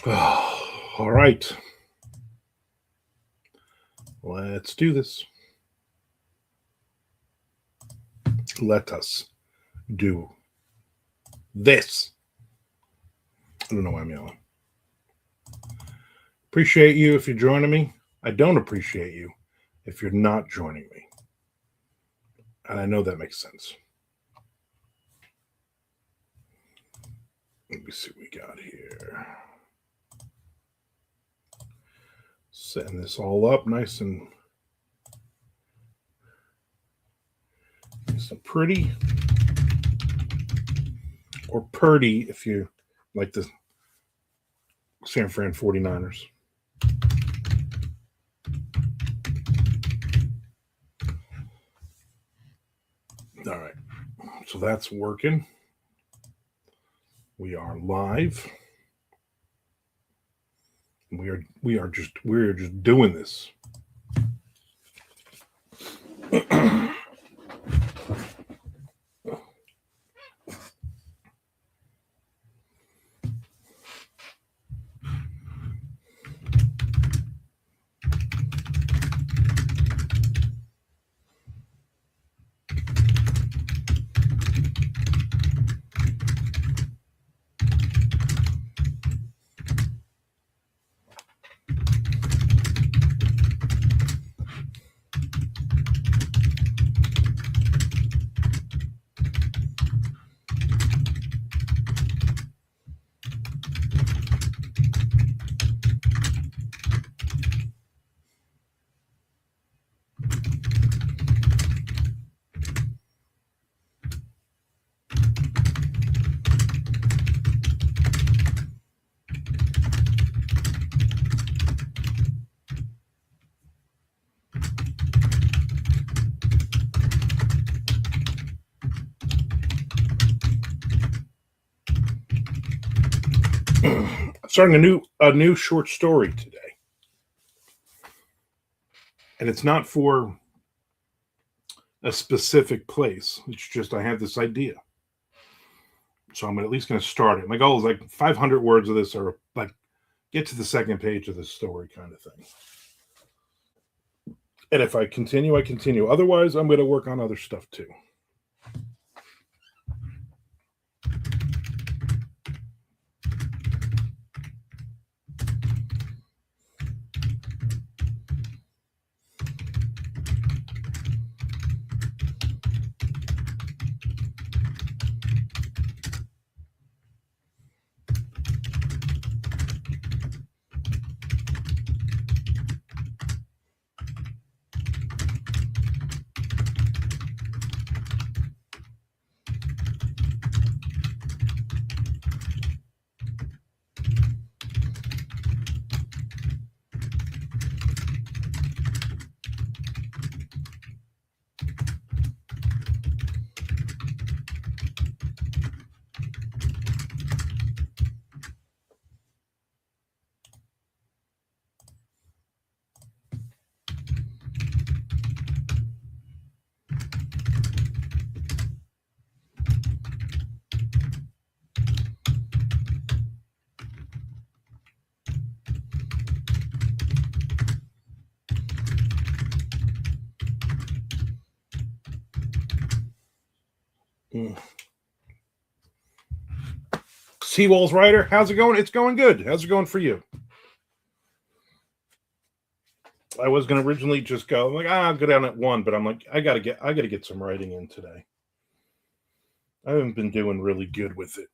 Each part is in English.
All right. Let's do this. Let us do this. I don't know why I'm yelling. Appreciate you if you're joining me. I don't appreciate you if you're not joining me. And I know that makes sense. Let me see what we got here. Setting this all up nice and pretty. Or purdy if you like the San Fran 49ers. All right. So that's working. We are live. We are just doing this. Starting a new short story today. And it's not for a specific place. It's just I have this idea. So I'm at least going to start it. My goal is like 500 words of this, or like get to the second page of the story kind of thing. And if I continue, I continue. Otherwise, I'm going to work on other stuff too. Seawall's Rider, how's it going? It's going good. How's it going for you? I was going to originally just go like, I'll go down at 1, but I'm like, I gotta get some writing in today. I haven't been doing really good with it.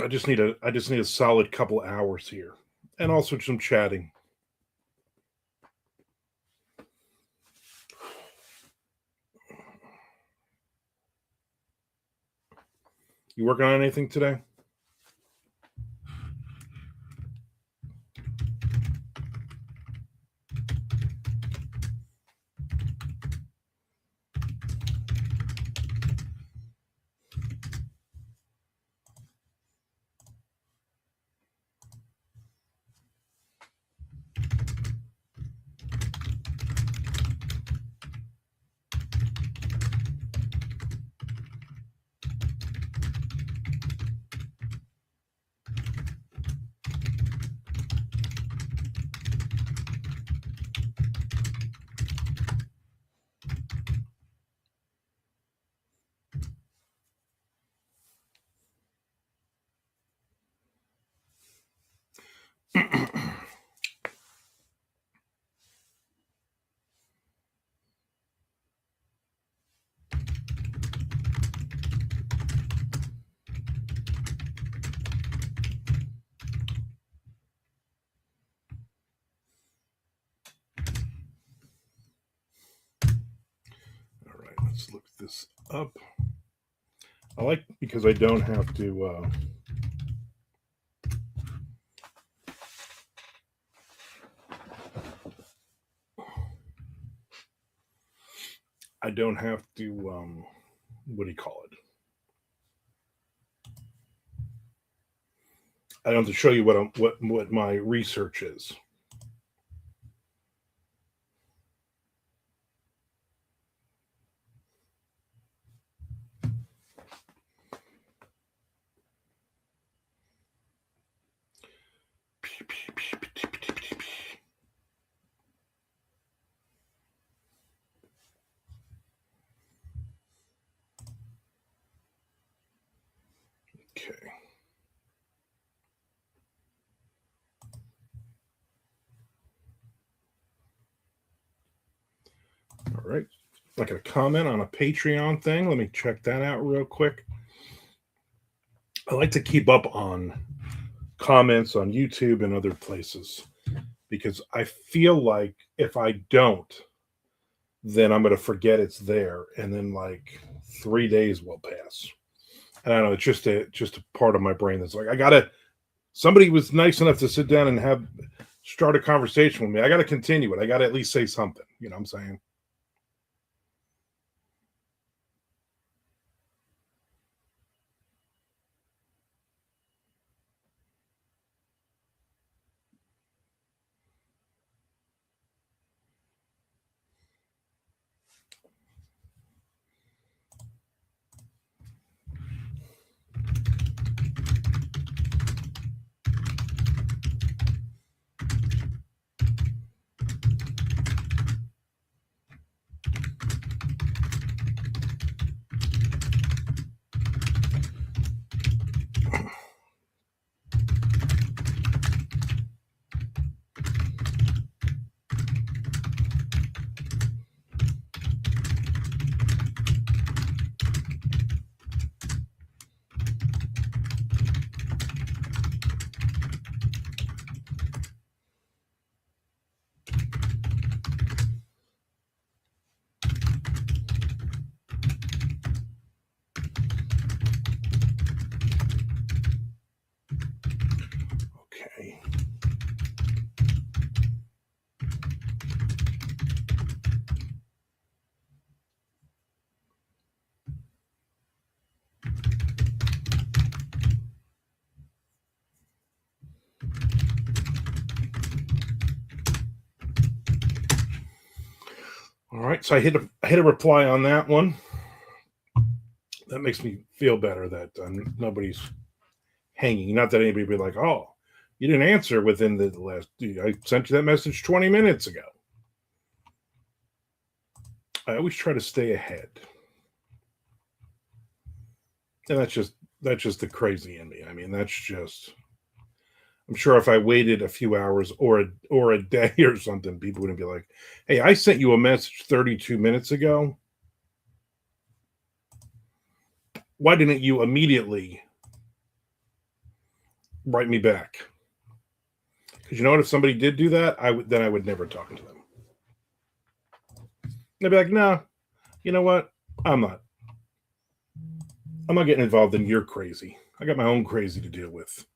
I just need a solid couple hours here, and also some chatting. You working on anything today? look this up. I like because I don't have to. I don't have to. What do you call it? I don't have to show you what my research is. Okay. All right. I got a comment on a Patreon thing. Let me check that out real quick. I like to keep up on comments on YouTube and other places because I feel like if I don't, then I'm going to forget it's there, and then like 3 days will pass. And I don't know, it's just a part of my brain that's like I gotta. Somebody was nice enough to sit down and start a conversation with me. I got to continue it. I got to at least say something. You know what I'm saying? Okay. All right. So I hit a reply on that one. That makes me feel better that nobody's hanging. Not that anybody be like, "Oh, you didn't answer within the last." I sent you that message 20 minutes ago. I always try to stay ahead, and that's just the crazy in me. I mean, that's just. I'm sure if I waited a few hours or a day or something, people wouldn't be like, "Hey, I sent you a message 32 minutes ago. Why didn't you immediately write me back?" Because you know what? If somebody did do that, I would never talk to them. They'd be like, "No, you know what? I'm not. I'm not getting involved in your crazy. I got my own crazy to deal with."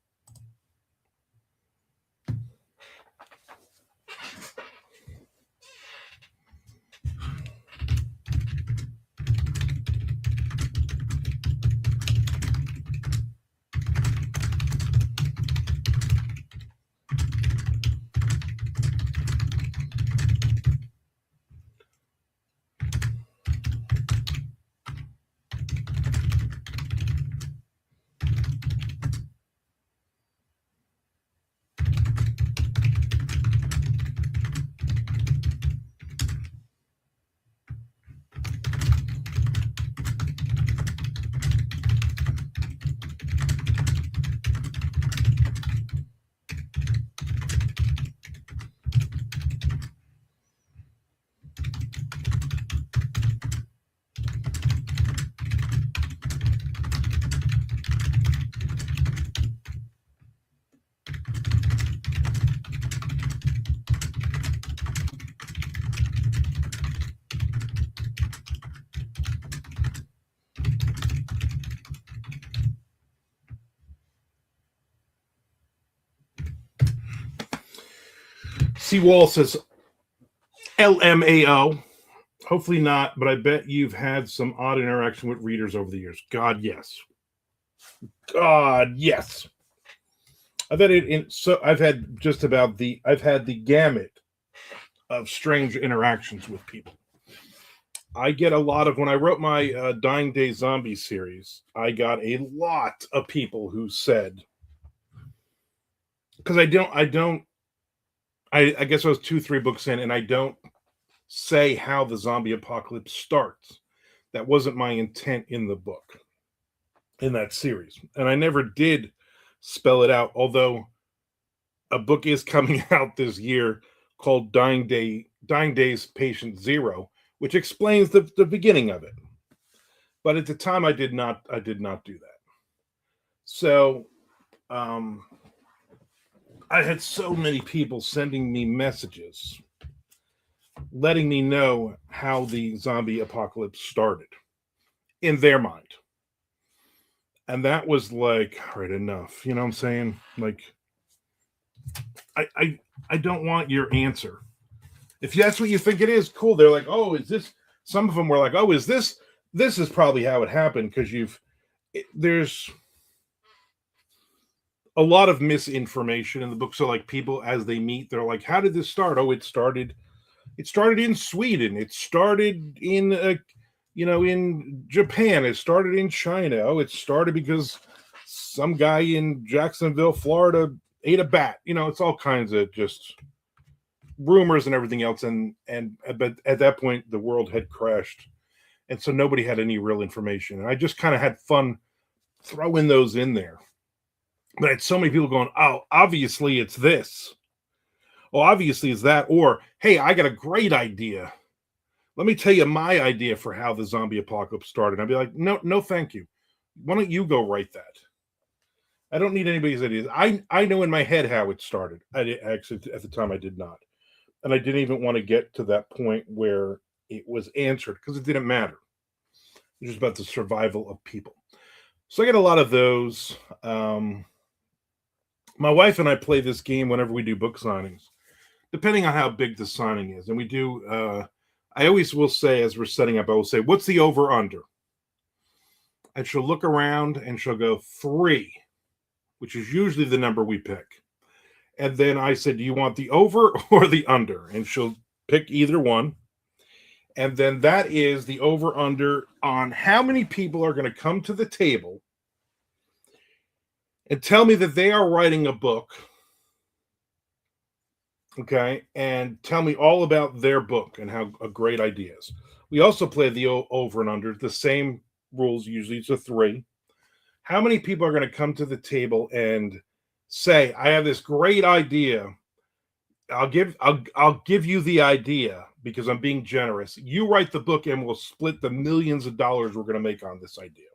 C. Wall says LMAO. Hopefully not, but I bet you've had some odd interaction with readers over the years. God, yes. God, yes. I've had it in so I've had just about the I've had the gamut of strange interactions with people. I get a lot of when I wrote my Dying Day Zombie series, I got a lot of people who said because I guess I was 2, 3 books in, and I don't say how the zombie apocalypse starts. That wasn't my intent in the book, in that series. And I never did spell it out, although a book is coming out this year called Dying Days Patient Zero, which explains the beginning of it. But at the time I did not do that. So I had so many people sending me messages letting me know how the zombie apocalypse started in their mind. And that was like, all right, enough. You know what I'm saying? Like, I don't want your answer. If that's what you think it is, cool. They're like, oh, is this? Some of them were like, oh, is this? This is probably how it happened because there's a lot of misinformation in the book. So like people as they meet, they're like, how did this start? Oh, it started in Sweden. It started in in Japan. It started in China. Oh, it started because some guy in Jacksonville, Florida ate a bat. It's all kinds of just rumors and everything else. But at that point the world had crashed. And so nobody had any real information. And I just kind of had fun throwing those in there. But I had so many people going, oh, obviously it's this. Oh, obviously it's that. Or, hey, I got a great idea. Let me tell you my idea for how the zombie apocalypse started. I'd be like, no, thank you. Why don't you go write that? I don't need anybody's ideas. I know in my head how it started. Actually, at the time, I did not. And I didn't even want to get to that point where it was answered because it didn't matter. It was just about the survival of people. So I get a lot of those. My wife and I play this game whenever we do book signings, depending on how big the signing is. And we do, I always will say, as we're setting up, I will say, what's the over under? And she'll look around and she'll go 3, which is usually the number we pick. And then I said, do you want the over or the under? And she'll pick either one. And then that is the over under on how many people are going to come to the table and tell me that they are writing a book. Okay. And tell me all about their book and how a great idea is. We also play the over and under, the same rules. Usually it's a 3. How many people are going to come to the table and say, I have this great idea. I'll give you the idea because I'm being generous. You write the book and we'll split the millions of dollars we're going to make on this idea.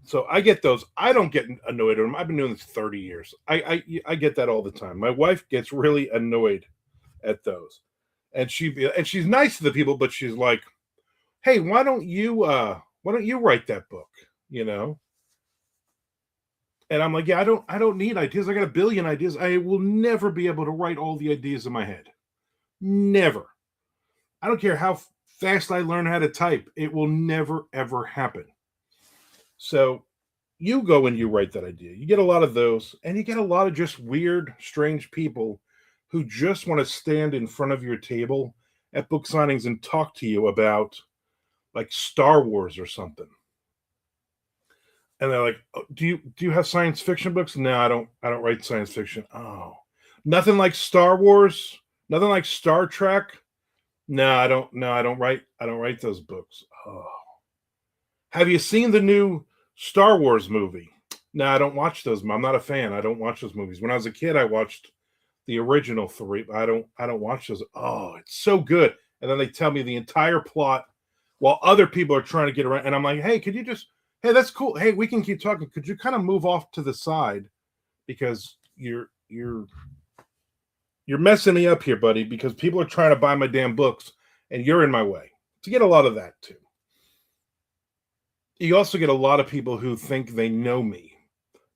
So I get those. I don't get annoyed at them. I've been doing this 30 years. I get that all the time. My wife gets really annoyed at those. And she's nice to the people, but she's like, hey, why don't you write that book? And I'm like, yeah, I don't need ideas. I got a billion ideas. I will never be able to write all the ideas in my head. Never. I don't care how fast I learn how to type. It will never, ever happen. So you go and you write that idea. You get a lot of those, and you get a lot of just weird, strange people who just want to stand in front of your table at book signings and talk to you about like Star Wars or something. And they're like, oh, do you have science fiction books? No, I don't write science fiction. Oh, nothing like Star Wars, nothing like Star Trek. No, I don't write those books. Oh. Have you seen the new Star Wars movie? No, I don't watch those. I'm not a fan. I don't watch those movies. When I was a kid, I watched the original 3. I don't watch those. Oh, it's so good. And then they tell me the entire plot while other people are trying to get around. And I'm like, hey, could you just, hey, that's cool. Hey, we can keep talking. Could you kind of move off to the side? Because you're messing me up here, buddy, because people are trying to buy my damn books and you're in my way. To get a lot of that too. You also get a lot of people who think they know me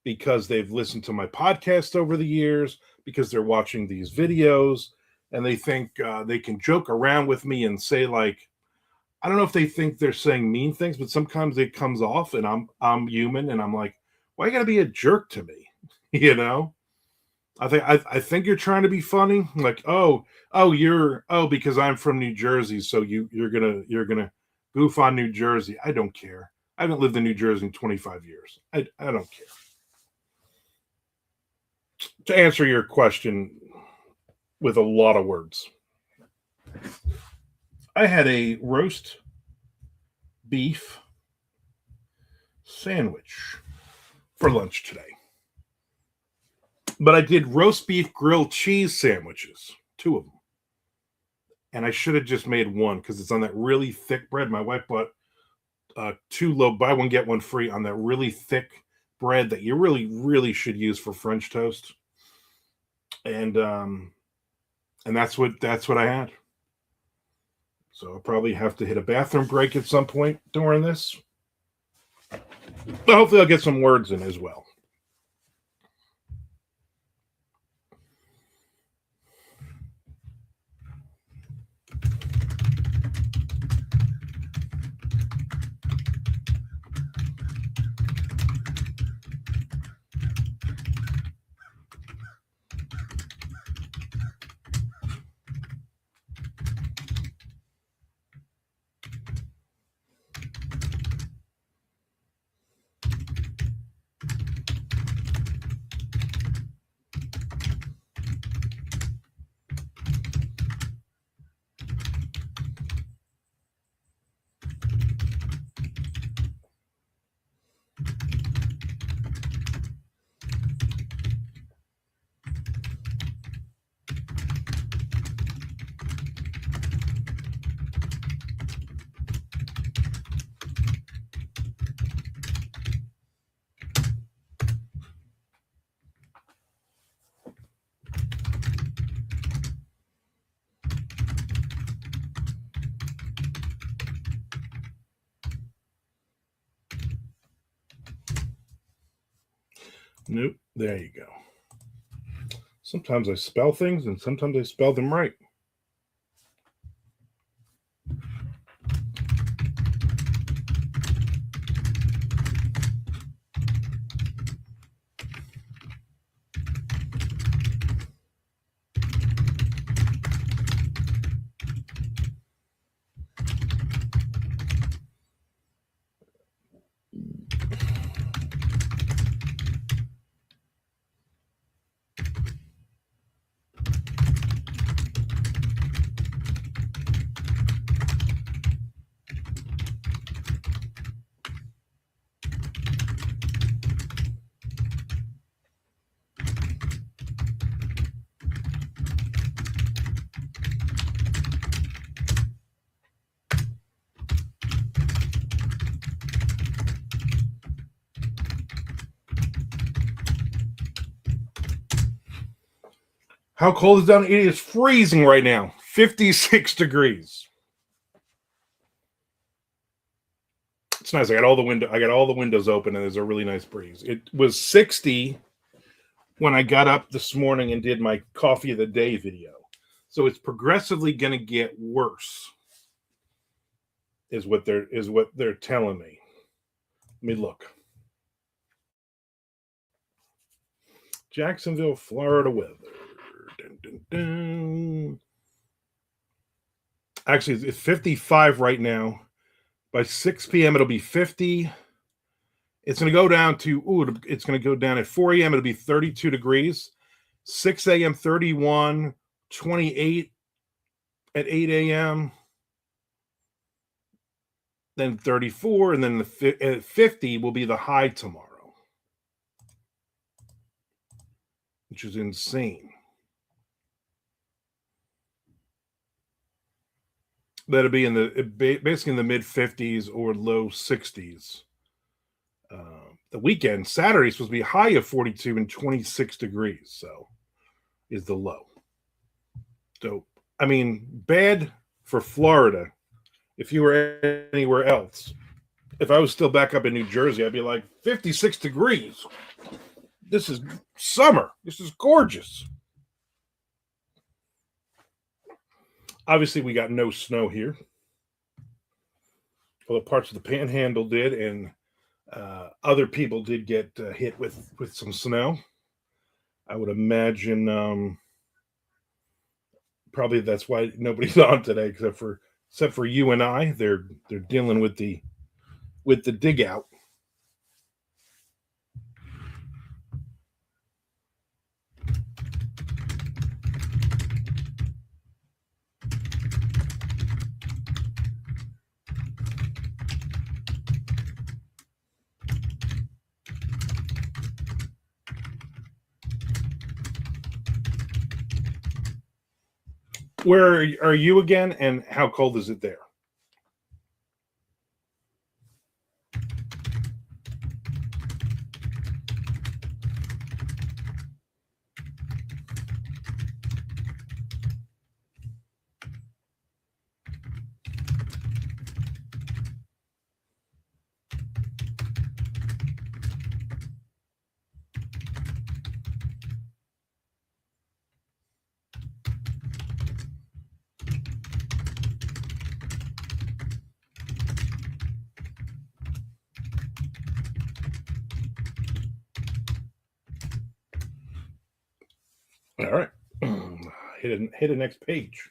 because they've listened to my podcast over the years, because they're watching these videos, and they think they can joke around with me and say, like, I don't know if they think they're saying mean things, but sometimes it comes off, and I'm human, and I'm like, why you gotta be a jerk to me? You know? I think you're trying to be funny. Like, because I'm from New Jersey, so you're gonna goof on New Jersey. I don't care. I haven't lived in New Jersey in 25 years. I don't care. To answer your question with a lot of words, I had a roast beef sandwich for lunch today. But I did roast beef grilled cheese sandwiches, 2 of them. And I should have just made one because it's on that really thick bread. My wife bought 2 low, buy one, get one free on that really thick bread that you really, really should use for French toast. And that's what I had. So I'll probably have to hit a bathroom break at some point during this. But hopefully I'll get some words in as well. Nope. There you go. Sometimes I spell things and sometimes I spell them right. How cold is down? It is freezing right now. 56 degrees. It's nice. I got all the windows open, and there's a really nice breeze. It was 60 when I got up this morning and did my coffee of the day video. So it's progressively going to get worse, is what they're telling me. Let me look. Jacksonville, Florida weather. Dun, dun, dun. Actually, it's 55 right now. By 6 p.m., it'll be 50. It's going to go down to, it's going to go down at 4 a.m. It'll be 32 degrees. 6 a.m., 31, 28 at 8 a.m. Then 34, and then at 50 will be the high tomorrow, which is insane. That'll be basically in the mid 50s or low 60s. The weekend, Saturday, is supposed to be a high of 42 and 26 degrees. So is the low. So, I mean, bad for Florida. If you were anywhere else, if I was still back up in New Jersey, I'd be like 56 degrees. This is summer. This is gorgeous. Obviously, we got no snow here. Well, parts of the Panhandle did, and other people did get hit with some snow. I would imagine probably that's why nobody's on today, except for you and I. They're dealing with the dig out. Where are you again, and how cold is it there? All right, hit the next page.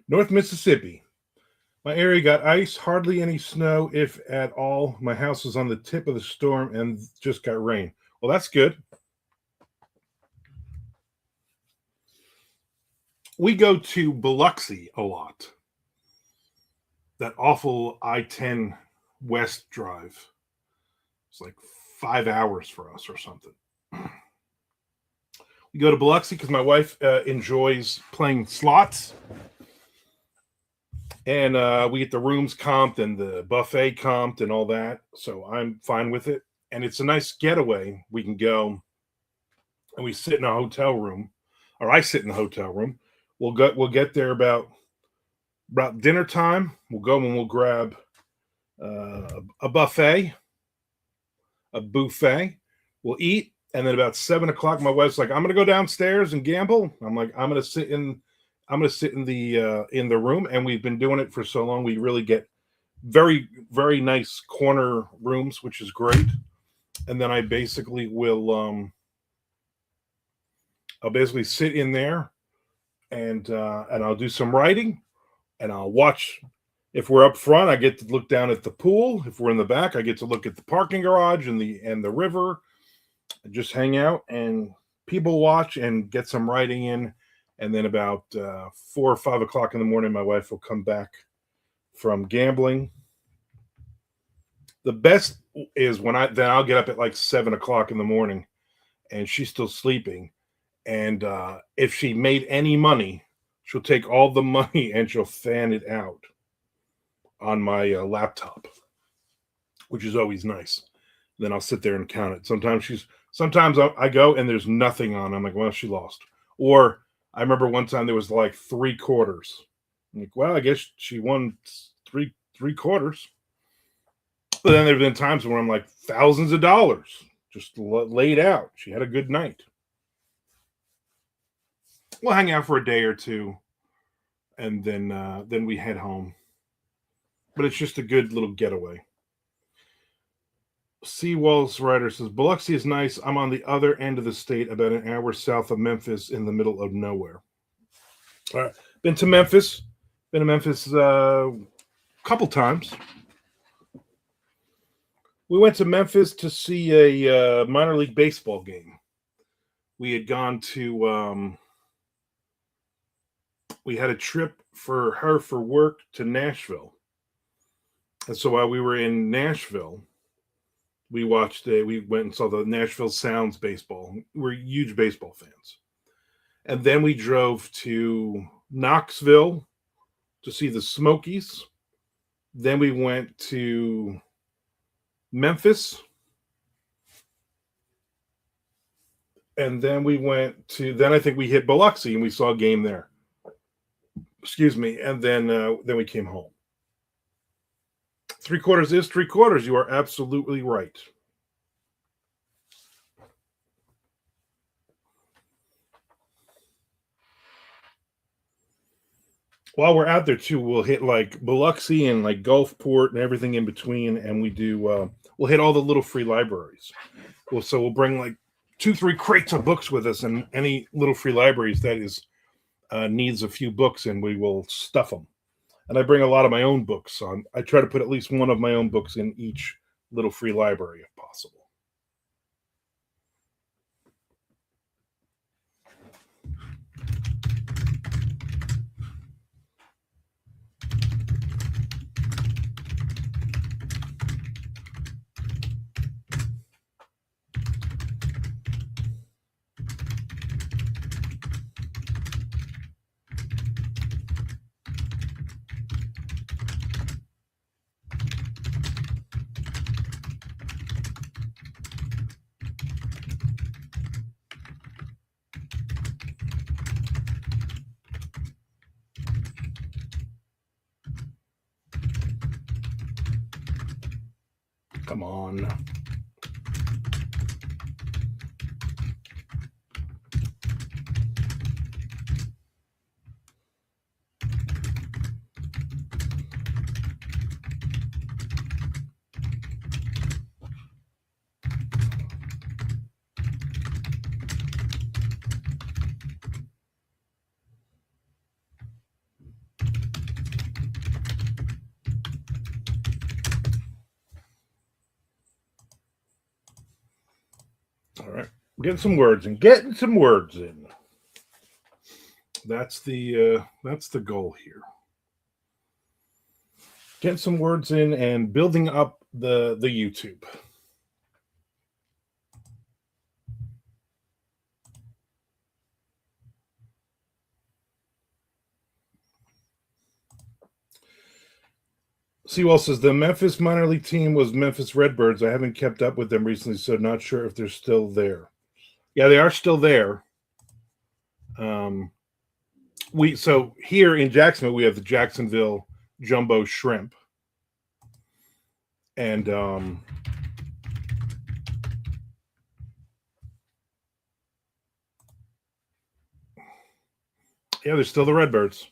North Mississippi. My area got ice, hardly any snow, if at all. My house was on the tip of the storm and just got rain. Well, that's good. We go to Biloxi a lot. That awful I-10 West drive. It's like 5 hours for us or something. We go to Biloxi because my wife enjoys playing slots. And we get the rooms comped and the buffet comped and all that. So I'm fine with it. And it's a nice getaway. We can go and we sit in a hotel room, or I sit in the hotel room. We'll get there about dinner time. We'll go and we'll grab a buffet, a buffet. We'll eat, and then about 7 o'clock, my wife's like, "I'm gonna go downstairs and gamble." I'm like, I'm gonna sit in the room, and we've been doing it for so long. We really get very very nice corner rooms, which is great. And then I'll basically sit in there, and I'll do some writing, and I'll watch. If we're up front, I get to look down at the pool. If we're in the back, I get to look at the parking garage and the river, and just hang out and people watch and get some writing in. And then about 4 or 5 o'clock in the morning, my wife will come back from gambling. The best is when I'll get up at like 7 o'clock in the morning, and she's still sleeping. And if she made any money, she'll take all the money and she'll fan it out on my laptop, which is always nice. Then I'll sit there and count it. Sometimes I go and there's nothing on. I'm like, well, she lost. Or I remember one time there was like 3 quarters. I'm like, well, I guess she won three quarters. But then there have been times where I'm like thousands of dollars just laid out. She had a good night. We'll hang out for a day or two, and then we head home. But it's just a good little getaway. Seawall's writer says Biloxi is nice. I'm on the other end of the state, about an hour south of Memphis, in the middle of nowhere. All right, been to Memphis. Been to Memphis a couple times. We went to Memphis to see a minor league baseball game. We had gone to. We had a trip for her for work to Nashville, and so while we were in Nashville, we went and saw the Nashville Sounds baseball. We're huge baseball fans. And then we drove to Knoxville to see the Smokies. Then we went to Memphis. And then we went to, then I think we hit Biloxi and we saw a game there. Excuse me. And then we came home. Three quarters is three quarters. You are absolutely right. While we're out there too, we'll hit like Biloxi and like Gulfport and everything in between, and we'll hit all the little free libraries. We'll bring like 2-3 crates of books with us, and any little free libraries that is needs a few books, and we will stuff them. And I bring a lot of my own books, so I try to put at least one of my own books in each little free library if possible. Come on. All right. Getting some words in. Getting some words in. That's the goal here. Getting some words in and building up the YouTube. Sewell says the Memphis minor league team was Memphis Redbirds. I haven't kept up with them recently, so not sure if they're still there. Yeah, they are still there. So here in Jacksonville we have the Jacksonville Jumbo Shrimp, and yeah, they're still the Redbirds.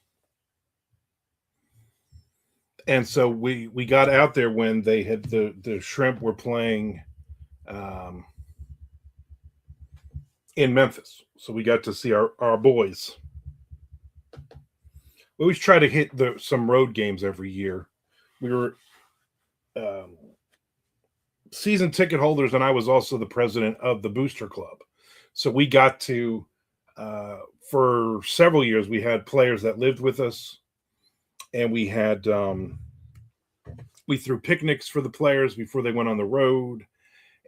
And so we got out there when they had the Shrimp were playing in Memphis, so we got to see our boys. We always try to hit some road games every year. We were season ticket holders, and I was also the president of the Booster Club. So we got to, for several years, we had players that lived with us, and we had we threw picnics for the players before they went on the road,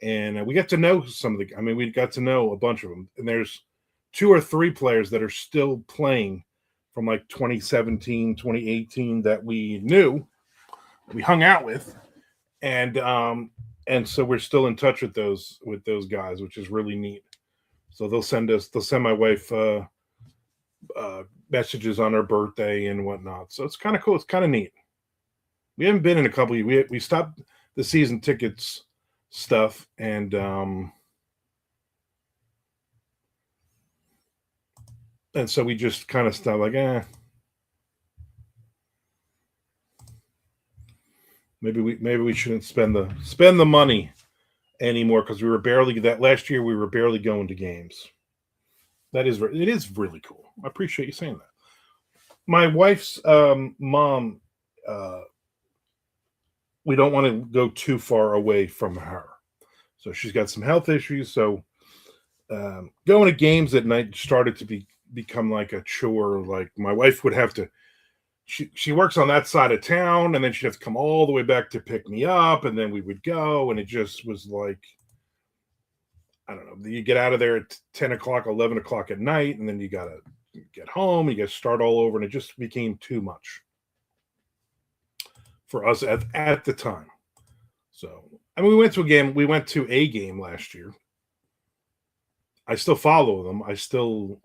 and we got to know some of the. I mean, we got to know a bunch of them, and there's 2 or 3 players that are still playing from like 2017, 2018 that we knew, we hung out with, and so we're still in touch with those guys, which is really neat. So they'll send my wife messages on her birthday and whatnot. So it's kind of cool. It's kind of neat. We haven't been in a couple of years. We stopped the season tickets stuff, and so we just kind of stopped like, maybe we shouldn't spend the money anymore, because that last year we were barely going to games. It is really cool. I appreciate you saying that. My wife's mom, we don't want to go too far away from her, so she's got some health issues. So going to games at night started to become like a chore. Like my wife would have to. She works on that side of town, and then she'd have to come all the way back to pick me up, and then we would go, and it just was like, I don't know. You get out of there at 10 o'clock, 11 o'clock at night, and then you got to get home. You got to start all over, and it just became too much for us at the time. So, I mean, we went to a game last year. I still follow them. I still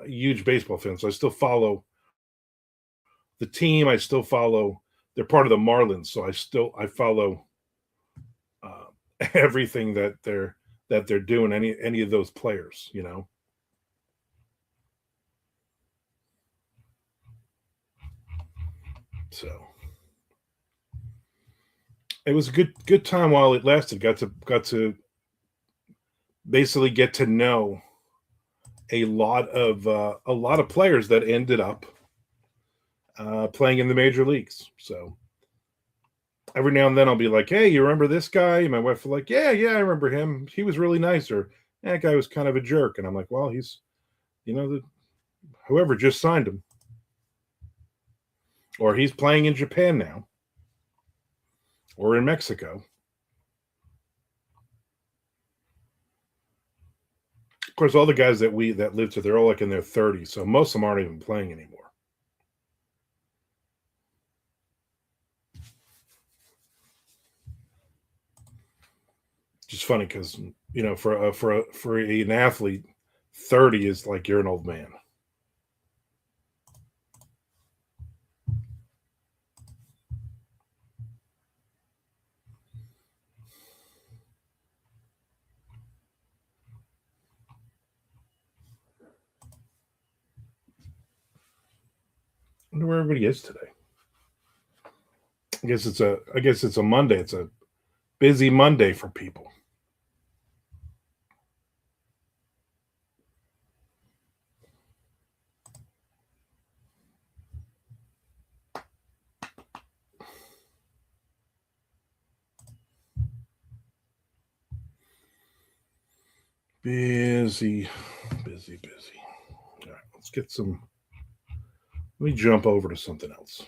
huge baseball fan, so I still follow the team. I still follow. They're part of the Marlins, so I follow uh, everything that they're doing. Any of those players, you know. So it was a good time while it lasted. Got to basically get to know a lot of players that ended up playing in the major leagues. So every now and then I'll be like, "Hey, you remember this guy?" And my wife will like, "Yeah, yeah, I remember him. He was really nice." Or that guy was kind of a jerk. And I'm like, "Well, he's whoever just signed him, or he's playing in Japan now, or in Mexico." Of course, all the guys that lived here, they're all like in their 30s, so most of them aren't even playing anymore. Just funny because for an athlete, 30 is like you're an old man. I wonder where everybody is today. I guess it's a Monday. It's a busy Monday for people. Busy, busy, busy. All right, let's get some. Let me jump over to something else.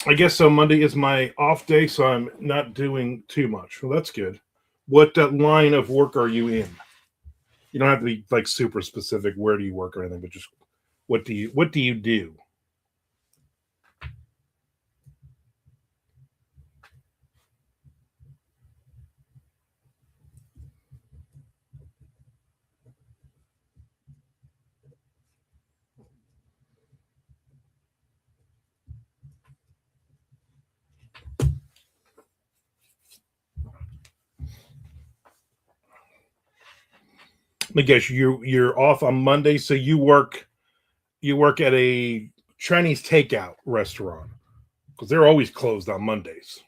I guess so. Monday is my off day, so I'm not doing too much. Well, that's good. What line of work are you in? You don't have to be like super specific. Where do you work or anything, but just what do you do? I guess you're off on Monday, so you work at a Chinese takeout restaurant because they're always closed on Mondays.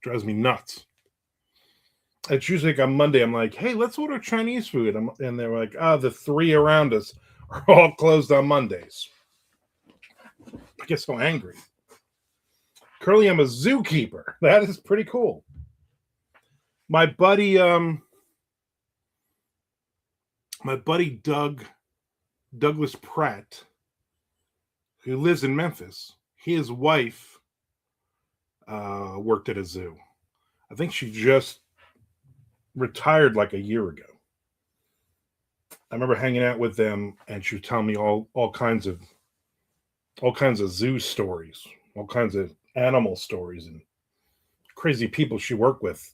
Drives me nuts. It's usually like on Monday. I'm like, hey, let's order Chinese food, and they're like, the three around us are all closed on Mondays. I get so angry. Currently, I'm a zookeeper. That is pretty cool. My buddy, Douglas Pratt, who lives in Memphis. His wife worked at a zoo. I think she just retired like a year ago. I remember hanging out with them, and she was telling me all kinds of zoo stories, all kinds of animal stories, and crazy people she worked with.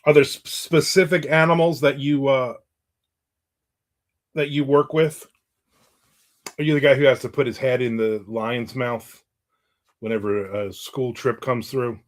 Are there specific animals that you work with? Are you the guy who has to put his head in the lion's mouth whenever a school trip comes through?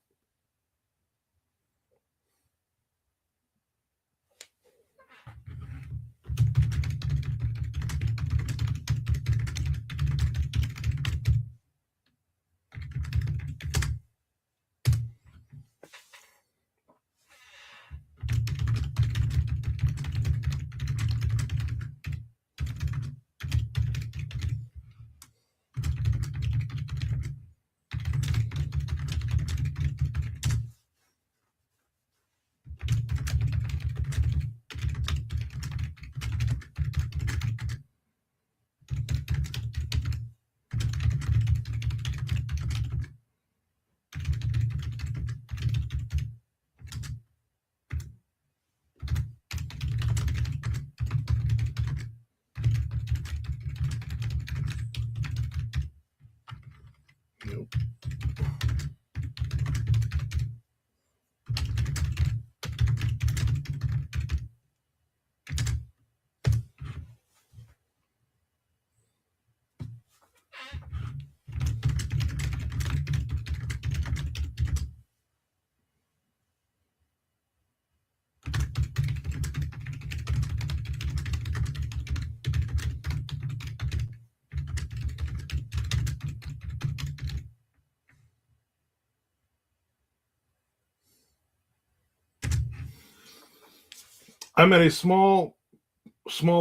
I'm at a small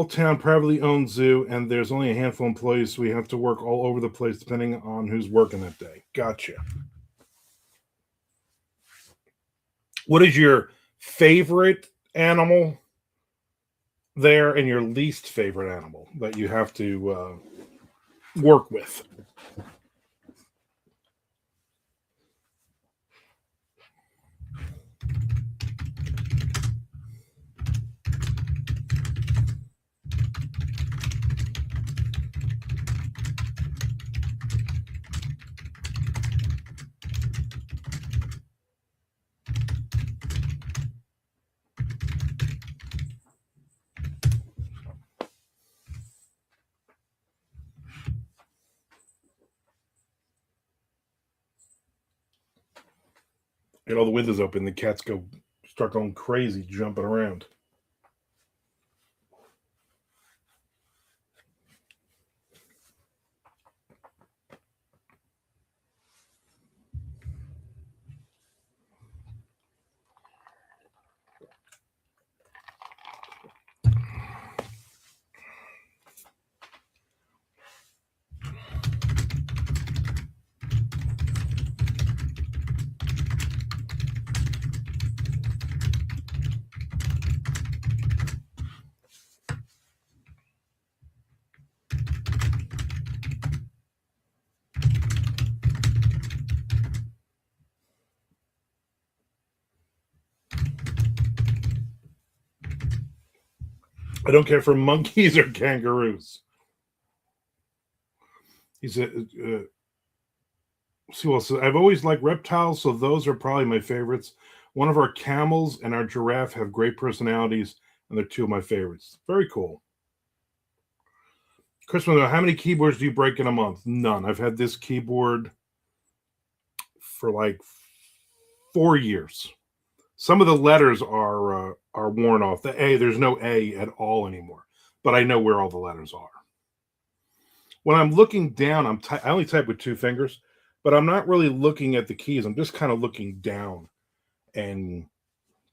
town privately owned zoo, and there's only a handful of employees, so we have to work all over the place depending on who's working that day. Gotcha. What is your favorite animal there and your least favorite animal that you have to work with? Get all the windows open, the cats start going crazy, jumping around. I don't care for monkeys or kangaroos. He said, see, well, so I've always liked reptiles, so those are probably my favorites. One of our camels and our giraffe have great personalities, and they're two of my favorites. Very cool. Chris, how many keyboards do you break in a month? None. I've had this keyboard for like 4 years. Some of the letters are worn off. The A, there's no A at all anymore, but I know where all the letters are. When I'm looking down, I only type with two fingers, but I'm not really looking at the keys. I'm just kind of looking down and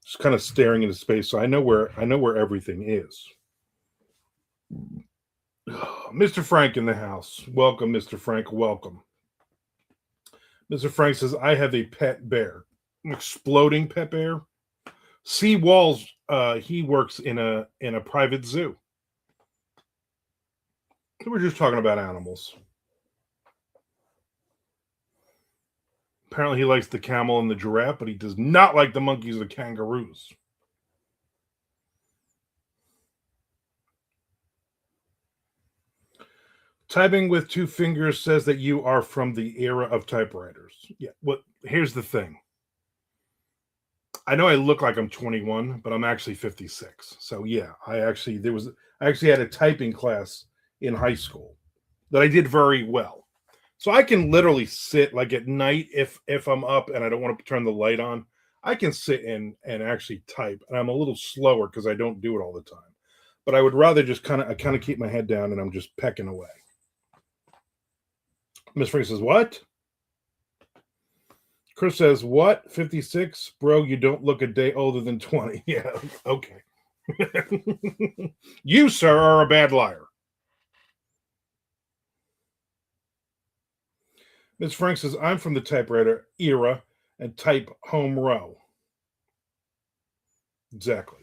just kind of staring into space. So I know where everything is. Mr. Frank in the house. Welcome, Mr. Frank. Welcome. Mr. Frank says, I have a pet bear, an exploding pet bear. C. Walls, he works in a private zoo. We're just talking about animals. Apparently he likes the camel and the giraffe, but he does not like the monkeys or the kangaroos. Typing with two fingers says that you are from the era of typewriters. Yeah, here's the thing. I know I look like I'm 21, but I'm actually 56. So yeah, I actually had a typing class in high school that I did very well. So I can literally sit like at night if I'm up and I don't want to turn the light on, I can sit and actually type. And I'm a little slower because I don't do it all the time. But I would rather just kind of keep my head down and I'm just pecking away. Miss Frank says, what? Chris says, what? 56? Bro, you don't look a day older than 20. Yeah, okay. You, sir, are a bad liar. Miss Frank says, I'm from the typewriter era and type home row. Exactly.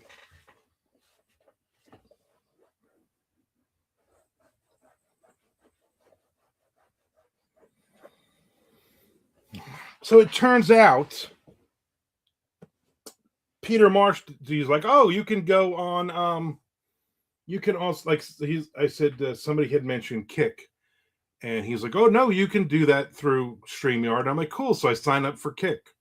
So it turns out Peter Marsh, he's like, oh, you can go on, you can also, like, I said, somebody had mentioned Kick. And he's like, oh, no, you can do that through StreamYard. I'm like, cool. So I sign up for Kick.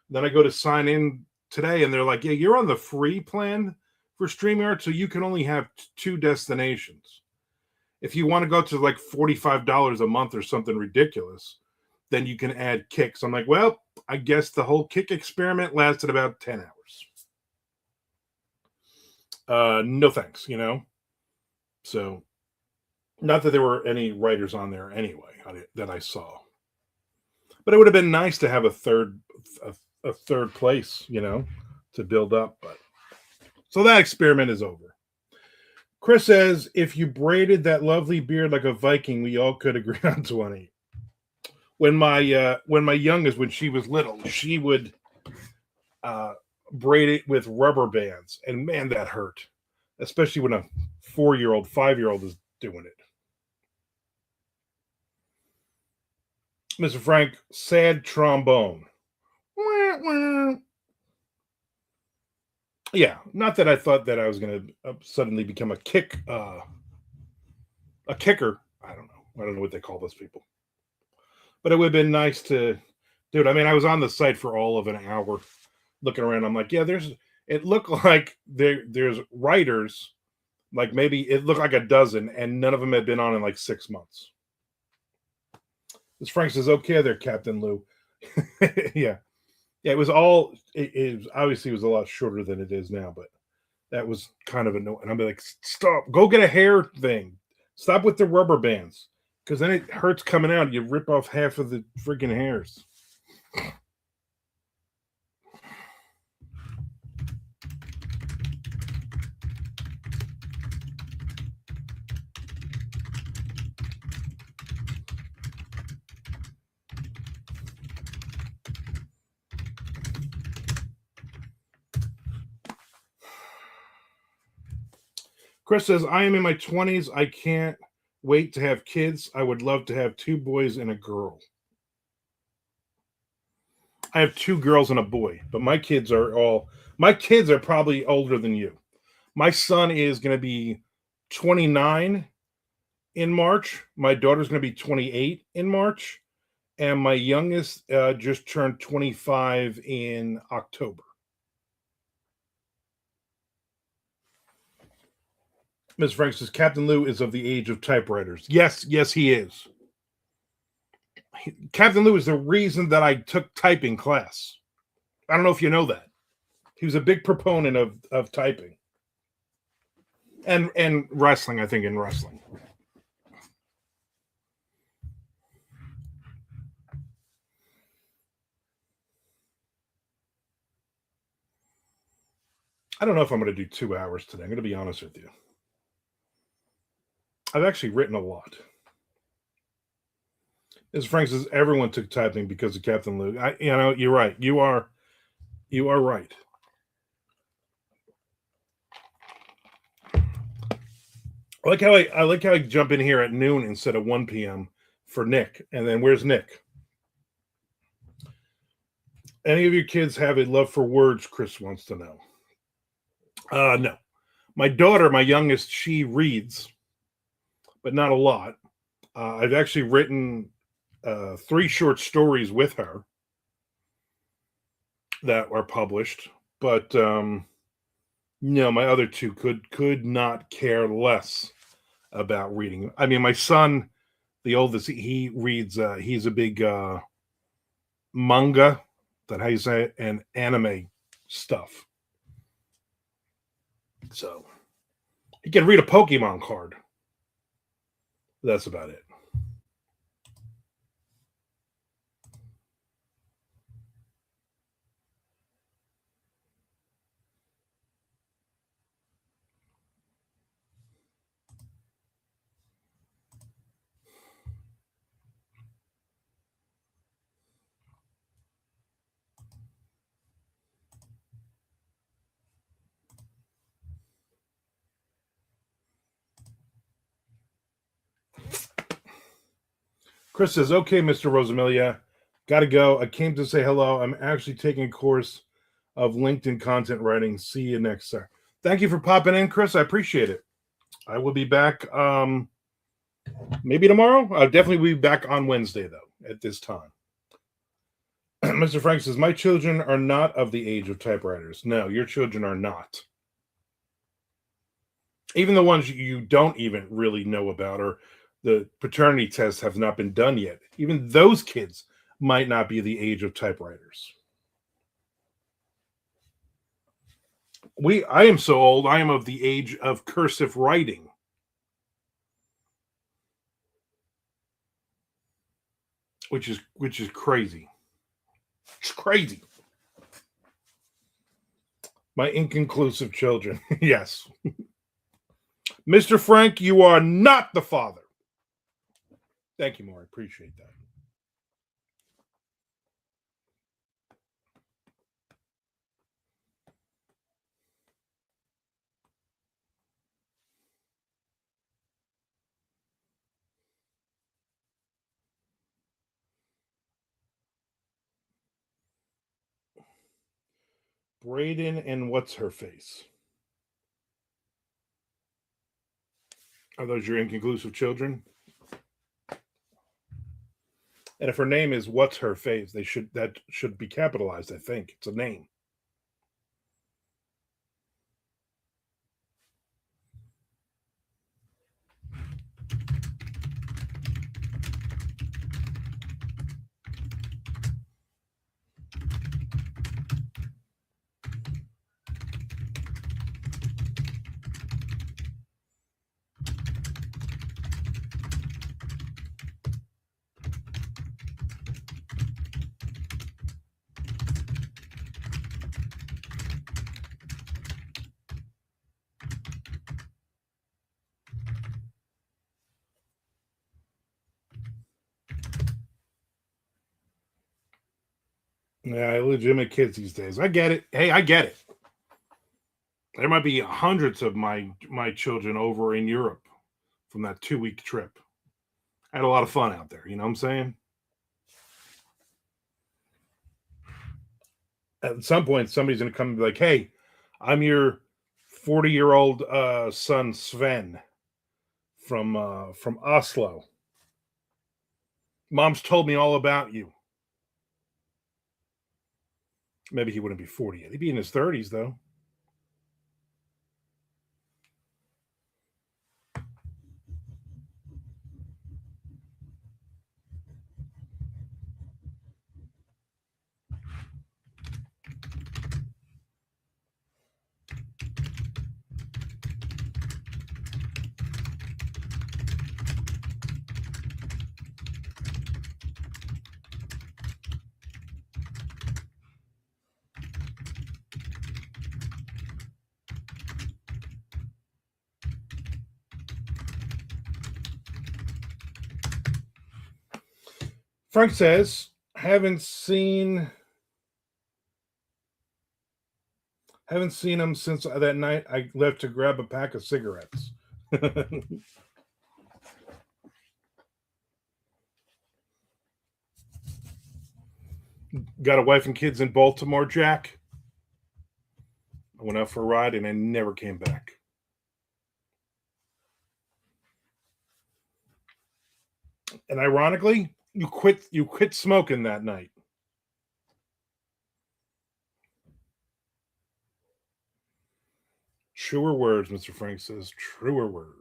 Then I go to sign in today, and they're like, yeah, you're on the free plan for StreamYard, so you can only have two destinations. If you want to go to like $45 a month or something ridiculous, then you can add Kick. So I'm like, well, I guess the whole Kick experiment lasted about 10 hours. No thanks, So, not that there were any writers on there anyway that I saw, but it would have been nice to have a third place, to build up. But So that experiment is over. Chris says, if you braided that lovely beard like a Viking, we all could agree on 20. When my youngest, when she was little, she would uh, braid it with rubber bands, and man, that hurt, especially when a 4-year-old, 5-year-old is doing it. Mr. Frank, sad trombone. Wah, wah. Yeah, not that I thought that I was going to suddenly become a kicker. I don't know. I don't know what they call those people. But it would have been nice to do it. I mean, I was on the site for all of an hour looking around. I'm like, yeah, it looked like there's writers, like maybe it looked like a dozen, and none of them had been on in like 6 months. As Frank says, okay there, Captain Lou. Yeah. Yeah, it was all it was obviously it was a lot shorter than it is now, but that was kind of annoying. And I'm like, stop, go get a hair thing. Stop with the rubber bands. Because then it hurts coming out. You rip off half of the freaking hairs. Chris says, I am in my 20s. I can't wait to have kids. I would love to have 2 boys and a girl. I have 2 girls and a boy, but my kids are probably older than you. My son is going to be 29 in March. My daughter's going to be 28 in March. And my youngest just turned 25 in October. Ms. Frank says, Captain Lou is of the age of typewriters. Yes, yes, he is. Captain Lou is the reason that I took typing class. I don't know if you know that. He was a big proponent of typing. And wrestling, I think, in wrestling. I don't know if I'm going to do 2 hours today. I'm going to be honest with you. I've actually written a lot. As Frank says, everyone took typing because of Captain Lou. You're right. You are right. I like how I jump in here at noon instead of 1 p.m. for Nick. And then where's Nick? Any of your kids have a love for words? Chris wants to know. No. My daughter, my youngest, she reads, but not a lot. I've actually written 3 short stories with her that are published, but no, my other 2 could not care less about reading. I mean, my son, the oldest, he reads. He's a big manga, that how you say it, and anime stuff. So he can read a Pokemon card. That's about it. Chris says, okay, Mr. Rosamilia, got to go. I came to say hello. I'm actually taking a course of LinkedIn content writing. See you next time. Thank you for popping in, Chris. I appreciate it. I will be back maybe tomorrow. I'll definitely be back on Wednesday, though, at this time. Mr. Frank says, my children are not of the age of typewriters. No, your children are not. Even the ones you don't even really know about, or the paternity tests have not been done yet. Even those kids might not be the age of typewriters. I am so old, I am of the age of cursive writing. Which is crazy. It's crazy. My inconclusive children. Yes. Mr. Frank, you are not the father. Thank you, Maury. Appreciate that. Braden and what's her face? Are those your inconclusive children? And if her name is what's her face, that should be capitalized, I think. It's a name. Yeah, legitimate kids these days. I get it. Hey, I get it. There might be hundreds of my children over in Europe from that 2 week trip. I had a lot of fun out there. You know what I'm saying? At some point, somebody's going to come and be like, "Hey, I'm your 40-year-old son Sven from Oslo. Mom's told me all about you." Maybe he wouldn't be 40 yet. He'd be in his 30s though. Frank says, haven't seen him since that night I left to grab a pack of cigarettes. Got a wife and kids in Baltimore, Jack. I went out for a ride and I never came back. And ironically, you quit smoking that night. Truer words, Mr. Frank says. Truer words.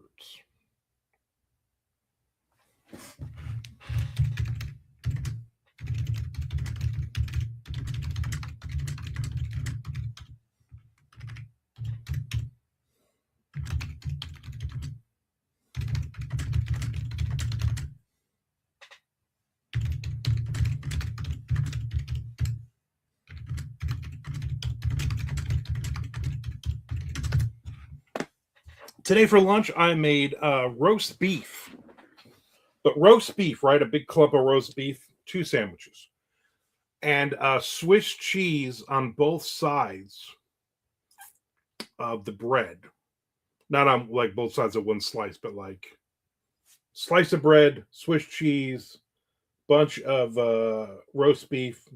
Today for lunch, I made roast beef. But roast beef, right? A big clump of roast beef, 2 sandwiches, and Swiss cheese on both sides of the bread. Not on like both sides of one slice, but like slice of bread, Swiss cheese, bunch of roast beef,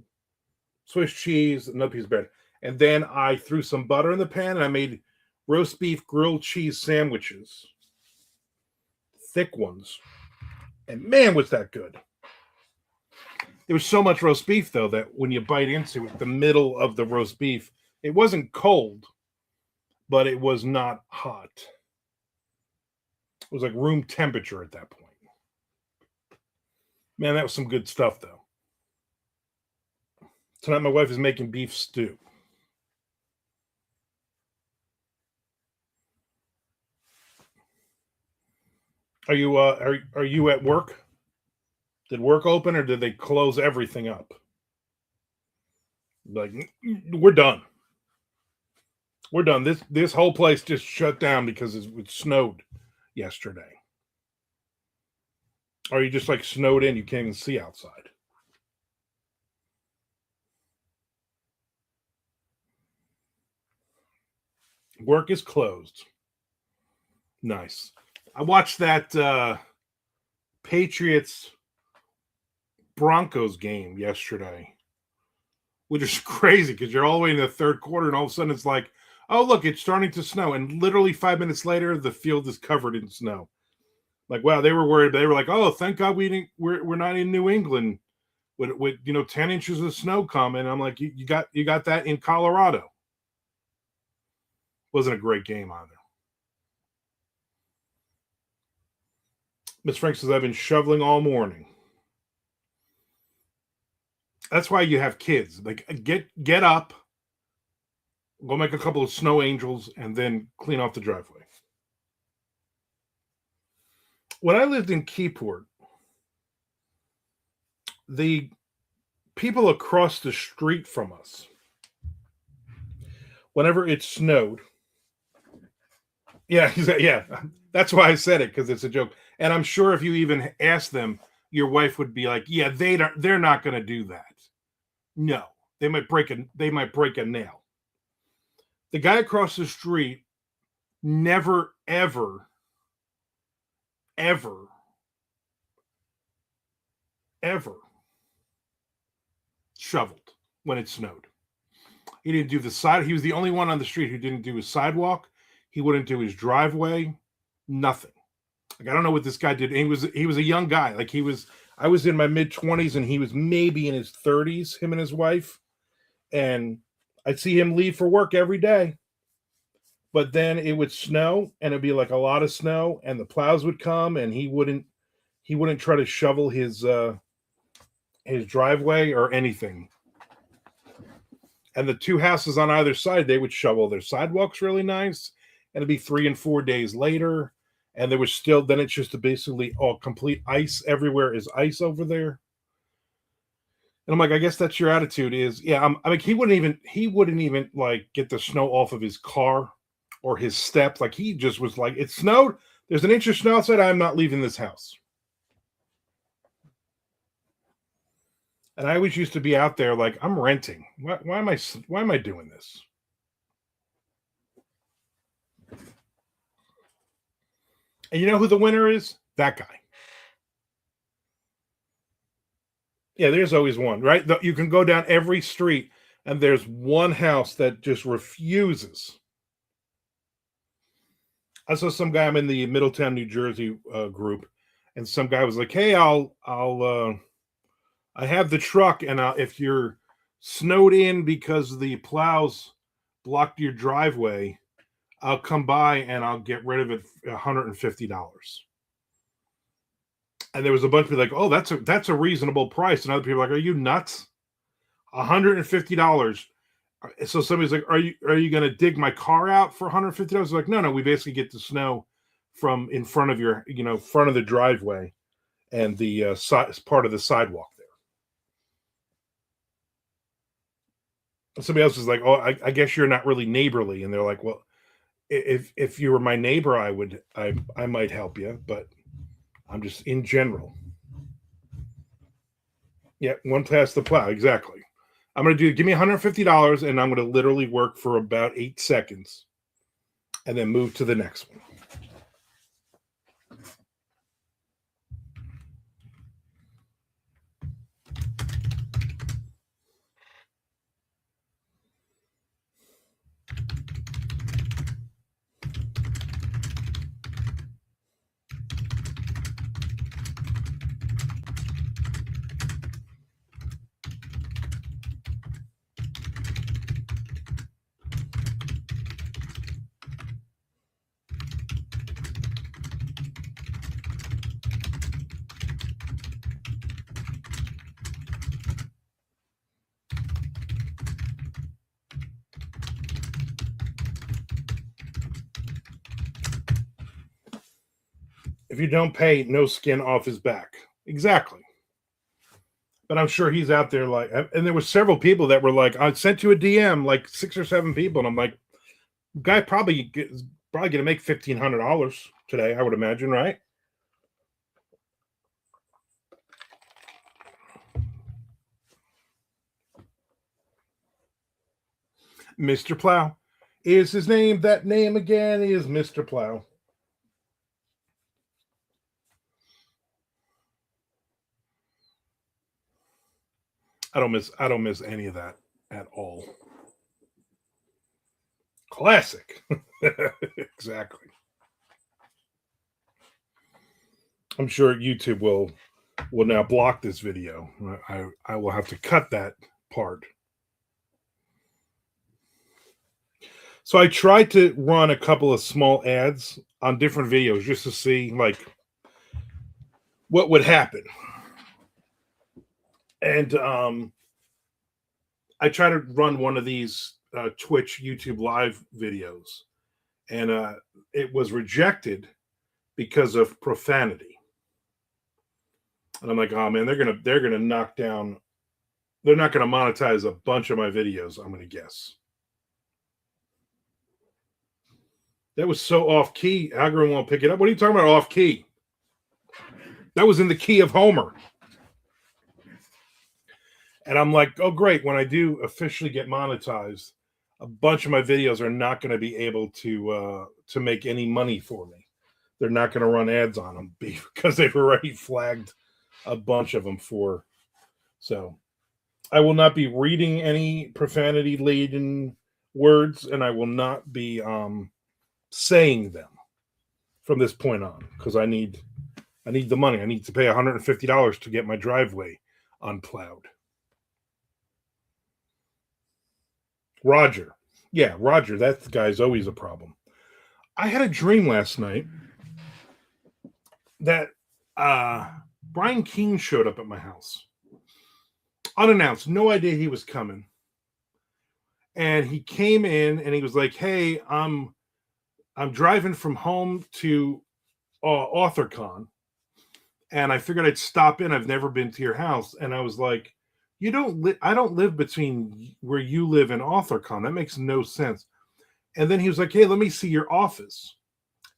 Swiss cheese, another piece of bread. And then I threw some butter in the pan and I made roast beef grilled cheese sandwiches. Thick ones. And man, was that good. There was so much roast beef, though, that when you bite into it, the middle of the roast beef, it wasn't cold, but it was not hot. It was like room temperature at that point. Man, that was some good stuff, though. Tonight, my wife is making beef stew. Are you at work? Did work open or did they close everything up? Like we're done. We're done. This whole place just shut down because it snowed yesterday. Or you just like snowed in, you can't even see outside. Work is closed. Nice. I watched that Patriots Broncos game yesterday, which is crazy because you're all the way in the third quarter, and all of a sudden it's like, oh, look, it's starting to snow. And literally 5 minutes later, the field is covered in snow. Like, wow, they were worried. They were like, oh, thank God we're not in New England with 10 inches of snow coming. I'm like, you got that in Colorado. Wasn't a great game either. Miss Frank says, I've been shoveling all morning. That's why you have kids. Like, get up, go make a couple of snow angels, and then clean off the driveway. When I lived in Keyport, the people across the street from us, whenever it snowed, yeah, that's why I said it, because it's a joke. And I'm sure if you even asked them, your wife would be like, yeah, they're not going to do that. No, they might break a nail. The guy across the street never, ever shoveled when it snowed. He didn't do the side. He was the only one on the street who didn't do his sidewalk. He wouldn't do his driveway. Nothing. Like, I don't know what this guy did. And he was a young guy. Like, I was in my mid-20s and he was maybe in his 30s, him and his wife. And I'd see him leave for work every day. But then it would snow, and it'd be like a lot of snow, and the plows would come, and he wouldn't try to shovel his driveway or anything. And the two houses on either side, they would shovel their sidewalks really nice, and it'd be 3 and 4 days later, and there was still, then it's just basically all complete ice. Everywhere is ice over there. And I'm like, I guess that's your attitude is, yeah, I mean, he wouldn't even like get the snow off of his car or his steps. Like, he just was like, it snowed. There's an inch of snow outside. I'm not leaving this house. And I always used to be out there like, I'm renting. Why am I doing this? And you know who the winner is? That guy. Yeah, there's always one, right? You can go down every street and there's one house that just refuses. I saw some guy, I'm in the Middletown, New Jersey group, and some guy was like, hey, I have the truck, and if you're snowed in because the plows blocked your driveway, I'll come by and I'll get rid of it $150. And there was a bunch of people like, oh, that's a reasonable price. And other people are like, are you nuts? $150. So somebody's like, are you going to dig my car out for $150? Like, no, we basically get the snow from in front of your, front of the driveway and the part of the sidewalk there. And somebody else is like, oh, I guess you're not really neighborly. And they're like, well, if you were my neighbor, I might help you, but I'm just in general. Yeah, one pass the plow, exactly. I'm going to give me $150, and I'm going to literally work for about 8 seconds and then move to the next one. If you don't pay, no skin off his back. Exactly. But I'm sure he's out there like, and there were several people that were like, I sent you a DM, like 6 or 7 people. And I'm like, Guy probably going to make $1,500 today, I would imagine, right? Mr. Plow is his name. That name again is Mr. Plow. I don't miss any of that at all. Classic. Exactly. I'm sure YouTube will now block this video. I will have to cut that part. So I tried to run a couple of small ads on different videos just to see like what would happen. And I tried to run one of these Twitch YouTube live videos, and it was rejected because of profanity. And I'm like, oh man, they're gonna knock down. They're not gonna monetize a bunch of my videos. I'm gonna guess. That was so off key. Algorithm won't pick it up. What are you talking about off key? That was in the key of Homer. And I'm like, oh great. When I do officially get monetized, a bunch of my videos are not going to be able to make any money for me. They're not going to run ads on them because they've already flagged a bunch of them for. So I will not be reading any profanity laden words, and I will not be saying them from this point on because I need the money. I need to pay $150 to get my driveway unplowed. Roger. Yeah, Roger. That guy's always a problem. I had a dream last night that Brian Keene showed up at my house. Unannounced. No idea he was coming. And he came in and he was like, hey, I'm driving from home to AuthorCon. And I figured I'd stop in. I've never been to your house. And I was like, I don't live between where you live and AuthorCon. That makes no sense. And then he was like, hey, let me see your office.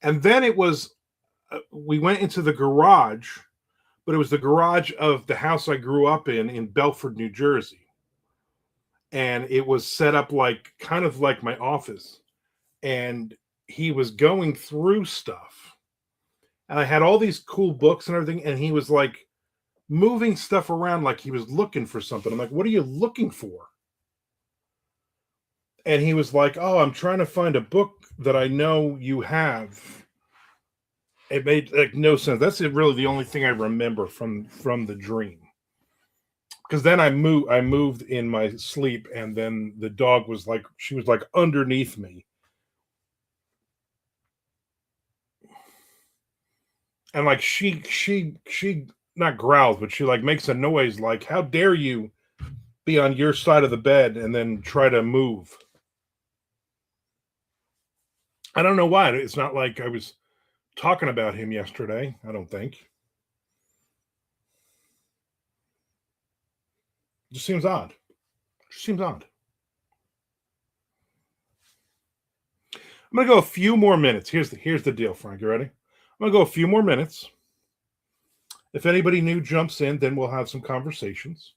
And then it was, we went into the garage, but it was the garage of the house I grew up in Belford, New Jersey. And it was set up like, kind of like my office. And he was going through stuff. And I had all these cool books and everything. And he was like moving stuff around like he was looking for something. I'm like, what are you looking for? And he was like, oh, I'm trying to find a book that I know you have. It made like no sense. That's really the only thing I remember from the dream. Because then I moved in my sleep, and then the dog was like, she was like underneath me. And like she not growls, but she like makes a noise like, how dare you be on your side of the bed and then try to move. I don't know why. It's not like I was talking about him yesterday, I don't think. It just seems odd. I'm gonna go a few more minutes. Here's the deal, Frank. You ready? I'm gonna go a few more minutes. If anybody new jumps in, then we'll have some conversations.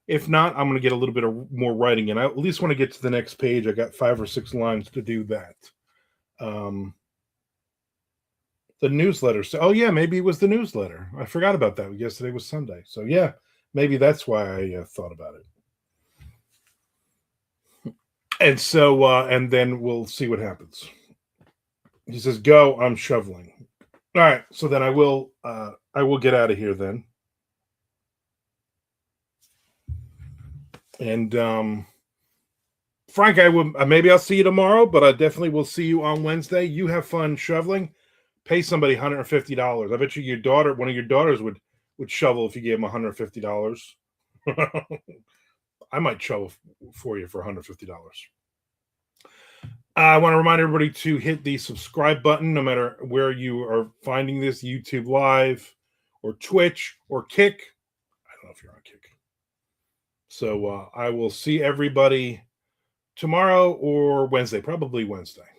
If not, I'm gonna get a little bit of more writing in. I at least want to get to the next page. I got 5 or 6 lines to do that. The newsletter. So, oh yeah, maybe it was the newsletter. I forgot about that. Yesterday was Sunday. So yeah, maybe that's why I thought about it. And so, and then we'll see what happens. He says, "Go, I'm shoveling." All right. So then I will get out of here then. And Frank, I will maybe I'll see you tomorrow, but I definitely will see you on Wednesday. You have fun shoveling. Pay somebody $150. I bet you one of your daughters would shovel if you gave them $150. I might shovel for you for $150. I want to remind everybody to hit the subscribe button no matter where you are finding this, YouTube Live or Twitch or Kick. I don't know if you're on Kick. So I will see everybody tomorrow or Wednesday, probably Wednesday.